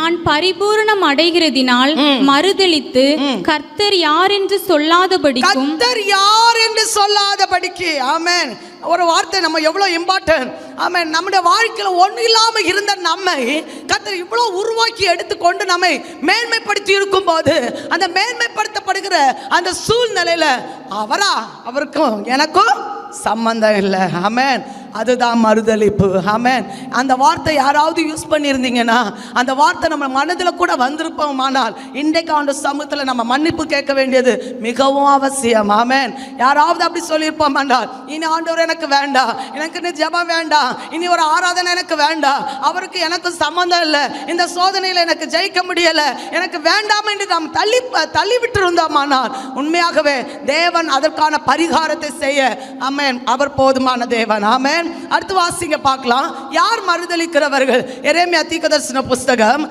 நான் பரிபூரணம் அடைகிறதினால் மறுதலித்து கர்த்தர் யார் என்று சொல்லாதபடிக்கும், கர்த்தர் யார் என்று சொல்லாதபடிக்கு. ஆமென். ஒரு வார்த்தை நம்ம எவ்வளவு இம்பார்ட்டன்ட். ஆமென். நம்முடைய வாழ்க்கையில ஒண்ணு இல்லாம இருந்த நம்மை கர்த்தர் இவ்வளவு உருவாக்கி எடுத்துக்கொண்டு நம்மை மேன்மைப்படுத்தி இருக்கும் போது, அந்த மேன்மைப்படுத்தப்படுகிற அந்த சூழ்நிலையில அவருக்கும் எனக்கும் சம்பந்தம் இல்லை. ஆமென். அதுதான் மறுதலிப்பு. ஆமென். அந்த வார்த்தை யாராவது யூஸ் பண்ணியிருந்தீங்கன்னா, அந்த வார்த்தை நம்ம மனதில் கூட வந்திருப்போமானால், இன்றைக்கு ஆண்டு சமூகத்தில் நம்ம மன்னிப்பு கேட்க வேண்டியது மிகவும் அவசியம். ஆமென். யாராவது அப்படி சொல்லியிருப்போம் என்றால், இனி ஆண்டவர் எனக்கு வேண்டாம், எனக்கு இனி ஜெபம் வேண்டாம், இனி ஒரு ஆராதனை எனக்கு வேண்டாம், அவருக்கு எனக்கு சம்பந்தம் இல்லை, இந்த சோதனையில் எனக்கு ஜெயிக்க முடியல, எனக்கு வேண்டாம் என்று நாம் தள்ளி விட்டு இருந்தோமானால், உண்மையாகவே தேவன் அதற்கான பரிகாரத்தை செய்ய ஆமென் அவர் போதுமான தேவன். ஆமென். அடுத்து வாசிங்க பார்க்கலாம். யார் மறுதலிக்கிறவர்கள்? எரேமியா தீர்க்கதரிசன புஸ்தகம்